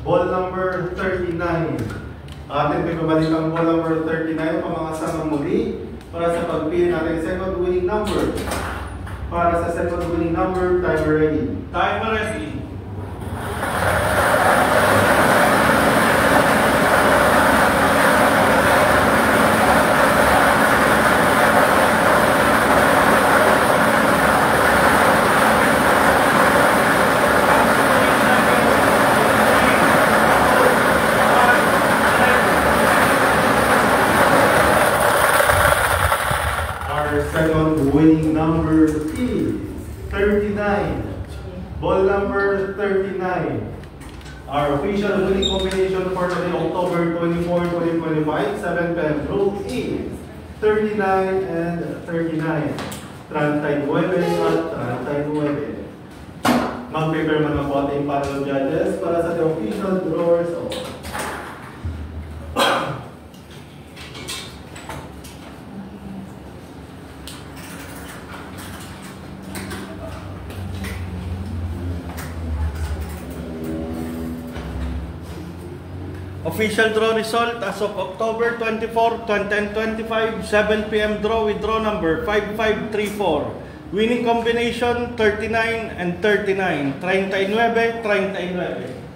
Ball number 39. Atin pinabalik ang ball number 39 pa mga sama muli para sa pagpili natin second winning number. Para sa second winning number, timer ready. Timer ready. Second winning number is 39. Ball number 39. Our official winning combination for today, October 24, 2025, 7 p.m. draw is 39 and 39. 39 at 39. Mag-prepare man ang ating panel of judges para sa the official draw result. Official draw result as of October 24, 2025, 7 p.m. draw with draw number 5534. Winning combination 39 and 39. 39, 39.